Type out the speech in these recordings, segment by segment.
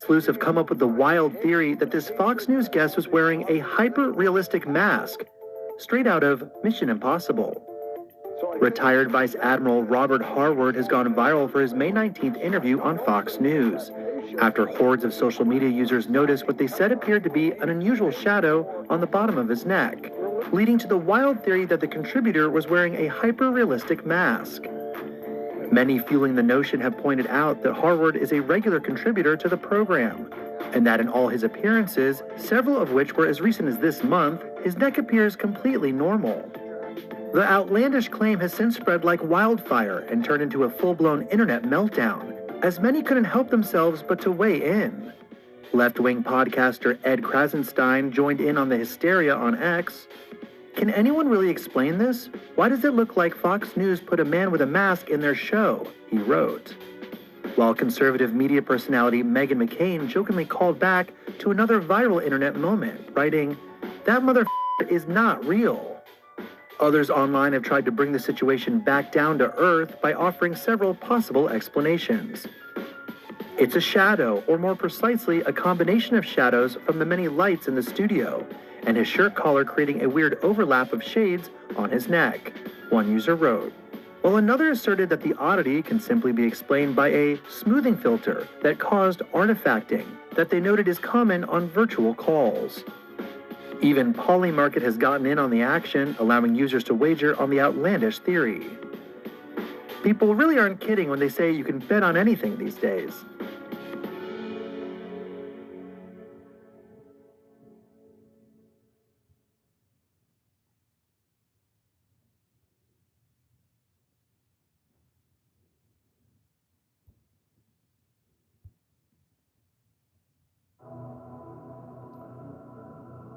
sleuths have come up with the wild theory that this Fox News guest was wearing a hyper-realistic mask, straight out of Mission Impossible. Retired Vice Admiral Robert Harward has gone viral for his May 19th interview on Fox News, after hordes of social media users noticed what they said appeared to be an unusual shadow on the bottom of his neck, leading to the wild theory that the contributor was wearing a hyper-realistic mask. Many fueling the notion have pointed out that Harward is a regular contributor to the program, and that in all his appearances, several of which were as recent as this month, his neck appears completely normal. The outlandish claim has since spread like wildfire and turned into a full-blown internet meltdown, as many couldn't help themselves but to weigh in. Left-wing podcaster Ed Krasenstein joined in on the hysteria on X. Can anyone really explain this? Why does it look like Fox News put a man with a mask in their show? He wrote. While conservative media personality Meghan McCain jokingly called back to another viral internet moment, writing, "That motherfucker is not real." Others online have tried to bring the situation back down to earth by offering several possible explanations. It's a shadow, or more precisely, a combination of shadows from the many lights in the studio, and his shirt collar creating a weird overlap of shades on his neck, one user wrote. While another asserted that the oddity can simply be explained by a smoothing filter that caused artifacting that they noted is common on virtual calls. Even Polymarket has gotten in on the action, allowing users to wager on the outlandish theory. People really aren't kidding when they say you can bet on anything these days.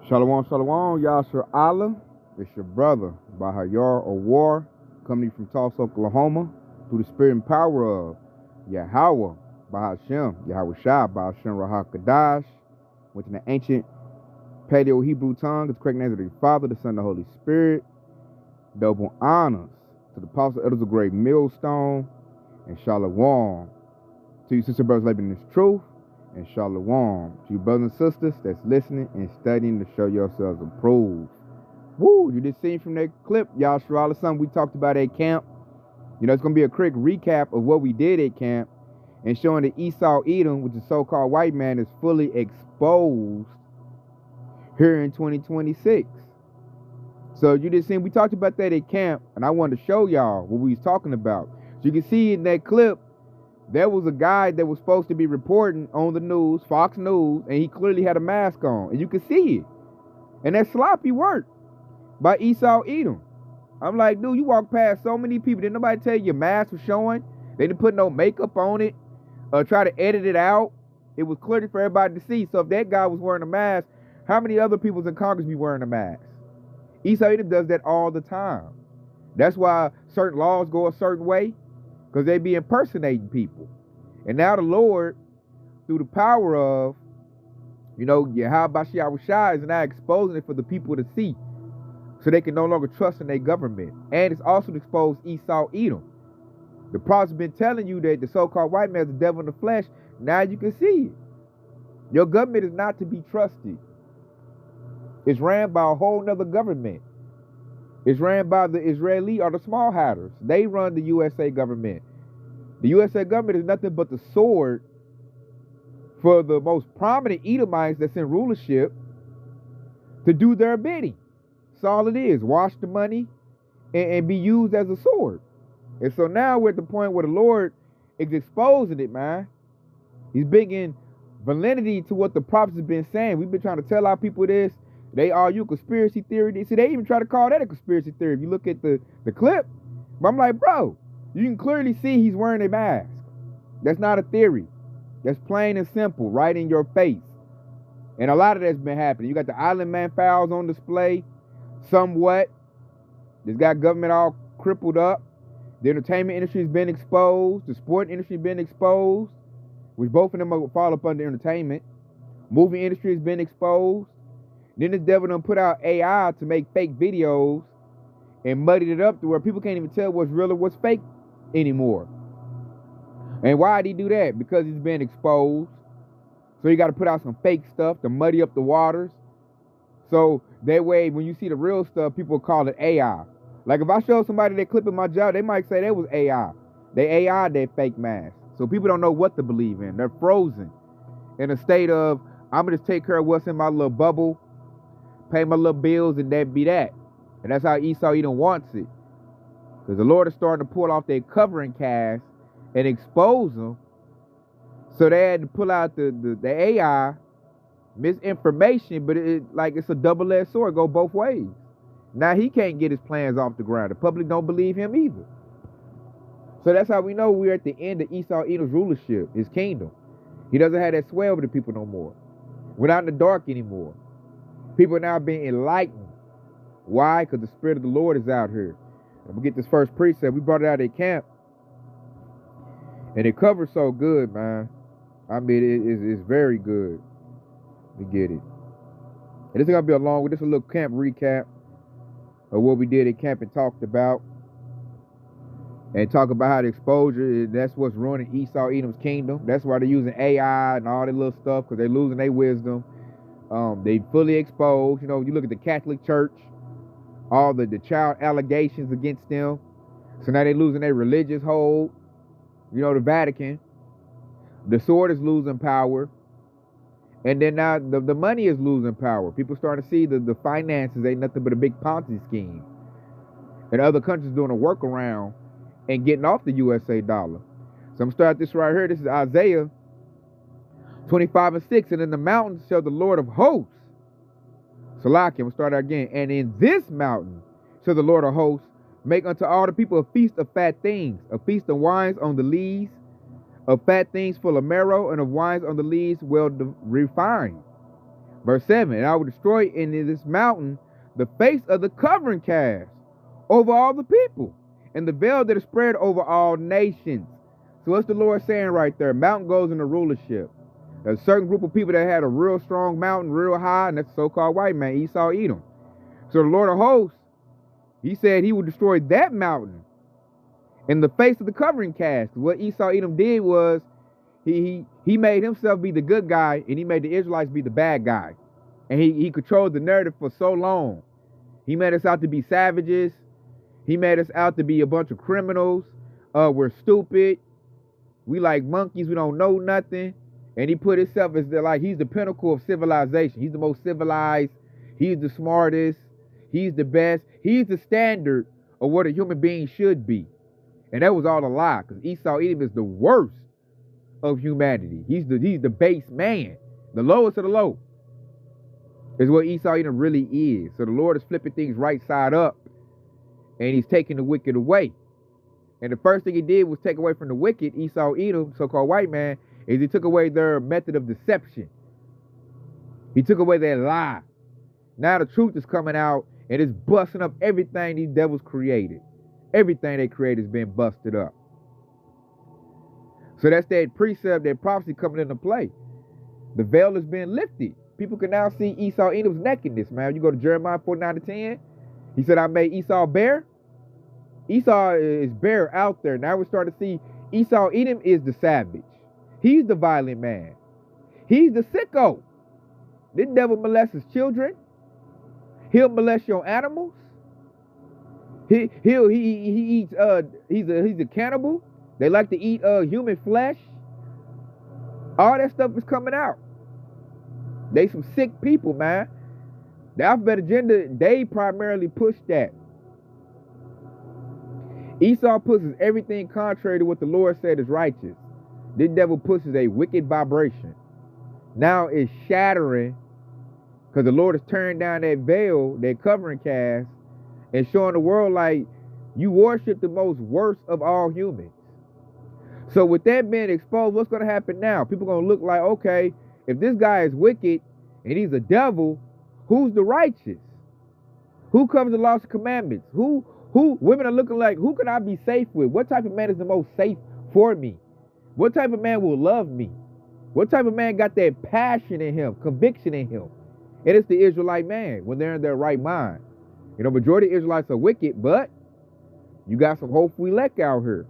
Shalom, shalom, Yasser Allah. It's your brother, Bahayar or War, coming from Tulsa, Oklahoma, through the spirit and power of Yahweh, Bahashem, Yahweh Shah, Bahashem Rahak Kadash, which in the ancient Paleo-Hebrew tongue is the correct name of the Father, the Son, and the Holy Spirit. Double honors to the apostle elders of Great Millstone, and shalom to you sister brothers living in this truth. And shalom to you brothers and sisters that's listening and studying to show yourselves approved. Woo, you just seen from that clip, y'all, Sherala, something we talked about at camp. You know, it's going to be a quick recap of what we did at camp and showing that Esau Edom, which is so-called white man, is fully exposed here in 2026. So you just seen, we talked about that at camp, and I wanted to show y'all what we was talking about. So you can see in that clip, there was a guy that was supposed to be reporting on the news, Fox News, and he clearly had a mask on. And you could see it. And that's sloppy work by Esau Edom. I'm like, dude, you walk past so many people. Didn't nobody tell you your mask was showing? They didn't put no makeup on it or try to edit it out. It was clearly for everybody to see. So if that guy was wearing a mask, how many other people in Congress be wearing a mask? Esau Edom does that all the time. That's why certain laws go a certain way. Because they be impersonating people. And now the Lord, through the power of, you know, Yahweh Shah is now exposing it for the people to see. So they can no longer trust in their government. And it's also exposed Esau Edom. The prophet's been telling you that the so-called white man is the devil in the flesh. Now you can see it. Your government is not to be trusted. It's ran by a whole nother government. It's ran by the Israeli or the small hatters. They run the USA government. The USA government is nothing but the sword for the most prominent Edomites that's in rulership to do their bidding. That's all it is. Wash the money and be used as a sword. And so now we're at the point where the Lord is exposing it, man. He's bringing validity to what the prophets have been saying. We've been trying to tell our people this. They argue conspiracy theory. See, they even try to call that a conspiracy theory if you look at the clip. But I'm like, bro, you can clearly see he's wearing a mask. That's not a theory. That's plain and simple, right in your face. And a lot of that's been happening. You got the Island Man files on display, somewhat. It's got government all crippled up. The entertainment industry has been exposed. The sport industry has been exposed, which both of them fall up under entertainment. Movie industry has been exposed. Then this devil done put out AI to make fake videos and muddied it up to where people can't even tell what's real or what's fake anymore. And why did he do that? Because he's been exposed. So you got to put out some fake stuff to muddy up the waters. So that way, when you see the real stuff, people call it AI. Like if I show somebody that clip in my job, they might say that was AI. They AI that fake mask. So people don't know what to believe in. They're frozen in a state of, I'm going to just take care of what's in my little bubble, pay my little bills, and that be that. And that's how Esau Edom wants it. Because the Lord is starting to pull off their covering cast and expose them. So they had to pull out the AI, misinformation, but it's a double-edged sword, go both ways. Now he can't get his plans off the ground. The public don't believe him either. So that's how we know we're at the end of Esau Edom's rulership, his kingdom. He doesn't have that sway over the people no more. We're not in the dark anymore. People are now being enlightened. Why? Because the Spirit of the Lord is out here. And we get this first precept. We brought it out at camp. And it covers so good, man. I mean, it's very good. We get it. And this is going to be a long one. This is a little camp recap of what we did at camp and talked about. And talk about how the exposure, that's what's ruining Esau Edom's kingdom. That's why they're using AI and all that little stuff, because they're losing their wisdom. They fully exposed. You know, you look at the Catholic Church, all the child allegations against them. So now they're losing their religious hold. You know, the Vatican. The sword is losing power. And then now the money is losing power. People starting to see the finances ain't nothing but a big Ponzi scheme. And other countries doing a workaround and getting off the USA dollar. So I'm going to start this right here. This is Isaiah 25:6. And in the mountains shall the Lord of hosts. Salaki, I'm going to start again. And in this mountain shall the Lord of hosts make unto all the people a feast of fat things, a feast of wines on the lees, of fat things full of marrow, and of wines on the lees well refined. Verse 7, and I will destroy in this mountain the face of the covering cast over all the people, and the veil that is spread over all nations. So what's the Lord saying right there? Mountain goes into rulership. There's a certain group of people that had a real strong mountain, real high, and that's the so-called white man, Esau Edom. So the Lord of hosts, he said he would destroy that mountain in the face of the covering cast. What Esau Edom did was he made himself be the good guy, and he made the Israelites be the bad guy. And he controlled the narrative for so long. He made us out to be savages. He made us out to be a bunch of criminals. We're stupid. We like monkeys. We don't know nothing. And he put himself as he's the pinnacle of civilization. He's the most civilized. He's the smartest. He's the best. He's the standard of what a human being should be. And that was all a lie, because Esau Edom is the worst of humanity. He's the base man. The lowest of the low is what Esau Edom really is. So the Lord is flipping things right side up, and he's taking the wicked away. And the first thing he did was take away from the wicked, Esau Edom, so-called white man, is he took away their method of deception. He took away their lie. Now the truth is coming out, and it's busting up everything these devils created. Everything they created is being busted up. So that's that precept, that prophecy coming into play. The veil is being lifted. People can now see Esau Edom's nakedness, man. You go to Jeremiah 49:10. He said, I made Esau bare. Esau is bare out there. Now we're starting to see Esau Edom is the savage. He's the violent man. He's the sicko. This devil molests his children. He'll molest your animals. He eats he's a cannibal. They like to eat human flesh. All that stuff is coming out. They some sick people, man. The alphabet agenda, they primarily push that. Esau pushes everything contrary to what the Lord said is righteous. This devil pushes a wicked vibration. Now it's shattering, because the Lord has turned down that veil, that covering cast, and showing the world like you worship the most worst of all humans. So with that being exposed, what's going to happen now? People are going to look like, okay, if this guy is wicked and he's a devil, who's the righteous? Who covers the laws and commandments? Who women are looking like, who can I be safe with? What type of man is the most safe for me? What type of man will love me? What type of man got that passion in him, conviction in him? And it's the Israelite man when they're in their right mind. You know, majority of Israelites are wicked, but you got some hopeful elect out here.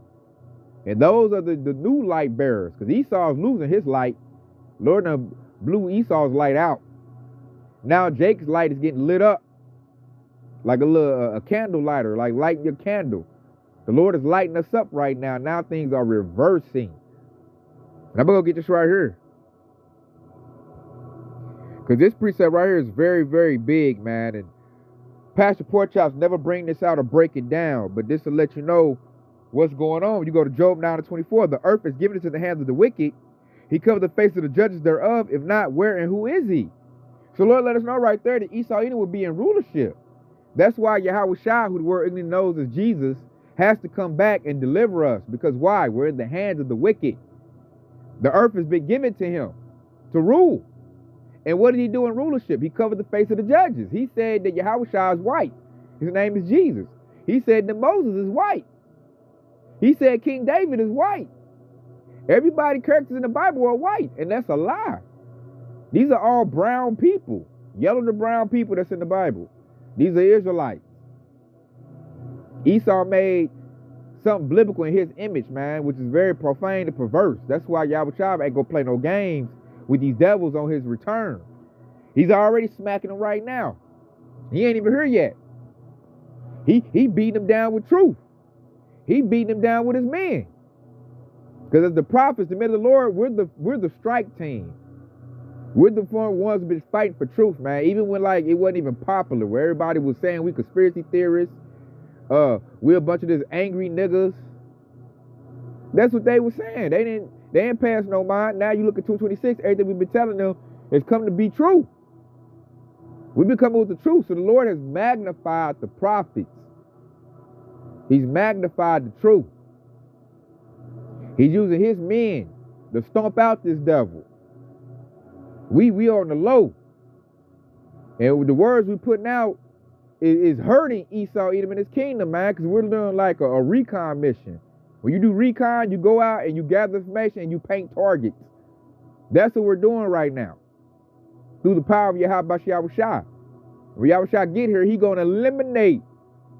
And those are the new light bearers, because Esau is losing his light. Lord done blew Esau's light out. Now Jacob's light is getting lit up like a candle lighter, like lighting your candle. The Lord is lighting us up right now. Now things are reversing. And I'm going to go get this right here. Because this precept right here is very, very big, man. And Pastor Porkchops never bring this out or break it down. But this will let you know what's going on. You go to Job 9:24. The earth is given into the hands of the wicked. He covered the face of the judges thereof. If not, where and who is he? So Lord let us know right there that Esau Edom will be in rulership. That's why Yahweh Shai, who the word English knows as Jesus, has to come back and deliver us. Because why? We're in the hands of the wicked. The earth has been given to him to rule. And what did he do in rulership? He covered the face of the judges. He said that Yahweh Shai is white. His name is Jesus. He said that Moses is white. He said King David is white. Everybody characters in the Bible are white, and that's a lie. These are all brown people, yellow to brown people that's in the Bible. These are Israelites. Esau made something biblical in his image, man, which is very profane and perverse. That's why Yahweh Shai ain't gonna play no games with these devils on his return. He's already smacking them right now. He ain't even here yet. He beating them down with truth. He beating them down with his men. Because as the prophets, the men of the Lord, we're the strike team. We're the ones who've been fighting for truth, man. Even when like it wasn't even popular, where everybody was saying we conspiracy theorists, we're a bunch of this angry niggas. That's what they were saying. They didn't pass no mind. Now you look at 226, everything we've been telling them has come to be true. We've been coming with the truth. So the Lord has magnified the prophets. He's magnified the truth. He's using his men to stomp out this devil. We on the low. And with the words we're putting out is hurting Esau Edom and his kingdom, man, because we're doing like a recon mission. When you do recon, you go out and you gather information and you paint targets. That's what we're doing right now. Through the power of Yahweh Shai. When Yahweh Shai get here, he going to eliminate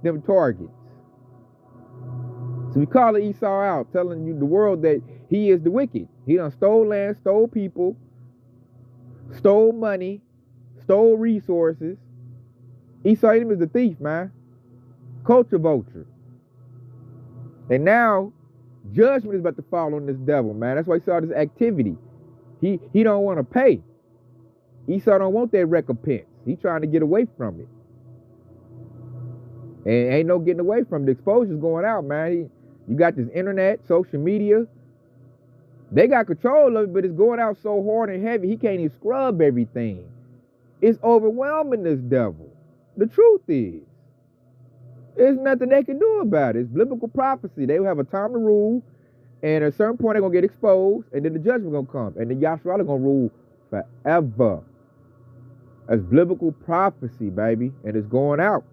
them targets. So we call Esau out, telling you the world that he is the wicked. He done stole land, stole people, stole money, stole resources. Esau Edom is the thief, man. Culture vulture. And now, judgment is about to fall on this devil, man. That's why he saw this activity. He don't want to pay. Esau don't want that recompense. He trying to get away from it. And ain't no getting away from it. The exposure's going out, man. You got this internet, social media. They got control of it, but it's going out so hard and heavy, he can't even scrub everything. It's overwhelming this devil. The truth is, there's nothing they can do about it. It's biblical prophecy. They will have a time to rule, and at a certain point they're going to get exposed, and then the judgment going to come, and the Yahshua is going to rule forever. That's biblical prophecy, baby, and it's going out.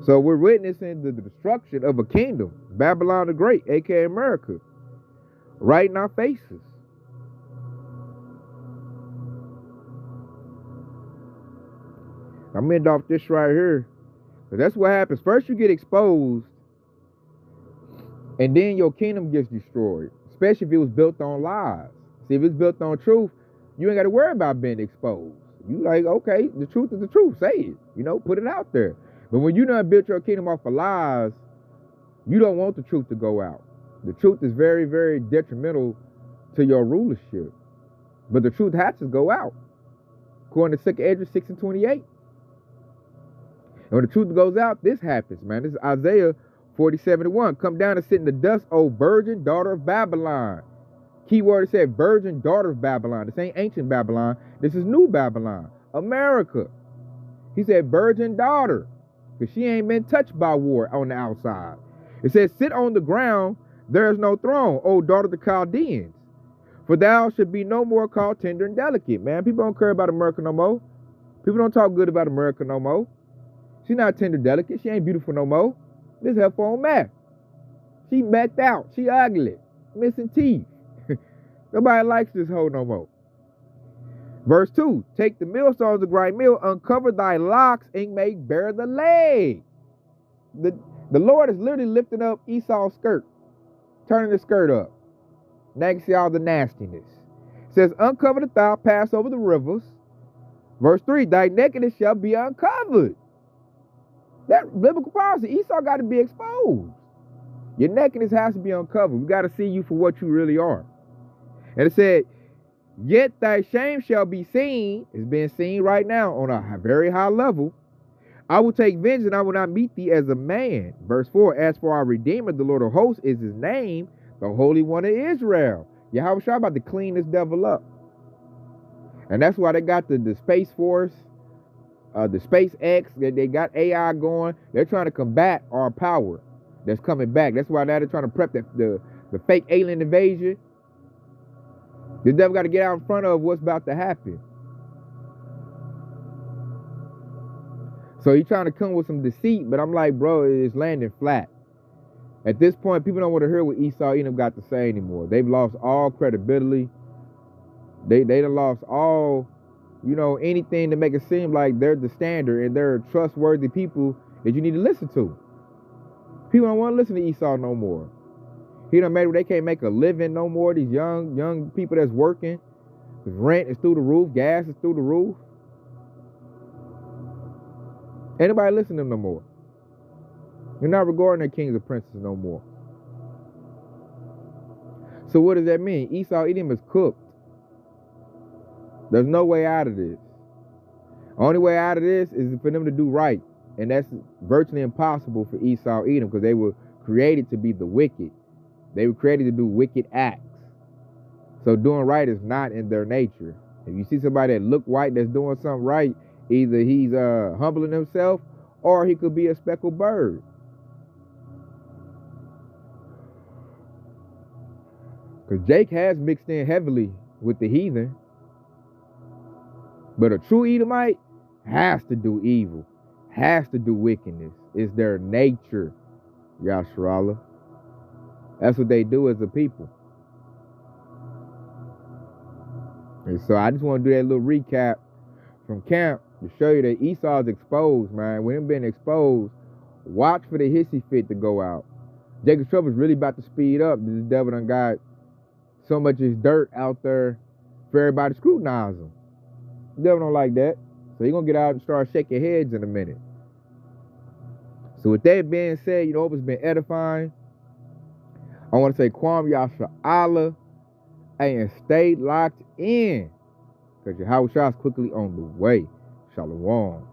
So we're witnessing the destruction of a kingdom, Babylon the Great, aka America, right in our faces. I'm end off this right here. That's what happens. First you get exposed, and then your kingdom gets destroyed, especially if it was built on lies. See, if it's built on truth, you ain't got to worry about being exposed. You like, okay, the truth is the truth. Say it. Put it out there. But when you done built your kingdom off of lies, you don't want the truth to go out. The truth is very, very detrimental to your rulership. But the truth has to go out. According to 2 Esdras 6:28. And when the truth goes out, this happens, man. This is Isaiah 47:1. Come down and sit in the dust, O virgin daughter of Babylon. Key word, it said virgin daughter of Babylon. This ain't ancient Babylon. This is new Babylon. America. He said virgin daughter. Because she ain't been touched by war on the outside. It says, sit on the ground, there is no throne, O daughter of the Chaldeans. For thou should be no more called tender and delicate. Man, people don't care about America no more. People don't talk good about America no more. She's not tender delicate. She ain't beautiful no more. This is her phone meth. She methed out. She ugly. Missing teeth. Nobody likes this hoe no more. Verse 2, take the millstones to grind meal, uncover thy locks, and make bare the leg. The Lord is literally lifting up Esau's skirt, turning the skirt up. Now you can see all the nastiness. says, uncover the thou, pass over the rivers. Verse 3, thy nakedness shall be uncovered. That biblical policy, Esau got to be exposed. Your nakedness has to be uncovered. We got to see you for what you really are. And it said, yet thy shame shall be seen. It's being seen right now on a very high level. I will take vengeance and I will not meet thee as a man. Verse 4, as for our Redeemer, the Lord of hosts is his name, the Holy One of Israel. Yahweh Shai about to clean this devil up. And that's why they got the Space Force, the SpaceX, they got AI going. They're trying to combat our power that's coming back. That's why now they're trying to prep the fake alien invasion. The devil got to get out in front of what's about to happen. So he's trying to come with some deceit, but I'm like, bro, it's landing flat. At this point, people don't want to hear what Esau Edom got to say anymore. They've lost all credibility. They done lost all, anything to make it seem like they're the standard and they're trustworthy people that you need to listen to. People don't want to listen to Esau no more. He done made where they can't make a living no more. These young people that's working, because rent is through the roof, gas is through the roof. Ain't nobody listen to them no more. You're not regarding their kings and princes no more. So what does that mean? Esau Edom is cooked. There's no way out of this. Only way out of this is for them to do right. And that's virtually impossible for Esau Edom because they were created to be the wicked. They were created to do wicked acts. So doing right is not in their nature. If you see somebody that look white that's doing something right, either he's humbling himself or he could be a speckled bird. Because Jake has mixed in heavily with the heathen. But a true Edomite has to do evil, has to do wickedness. It's their nature, Yasharallah. That's what they do as a people. And so I just want to do that little recap from camp to show you that Esau's exposed, man. With him being exposed, watch for the hissy fit to go out. Jacob's trouble is really about to speed up. This devil done got so much of his dirt out there for everybody to scrutinize him. The devil don't like that. So he's going to get out and start shaking heads in a minute. So with that being said, hope it's been edifying. I want to say Kwam Yasha Allah and stay locked in because Yahweh Shai is quickly on the way. Shalom.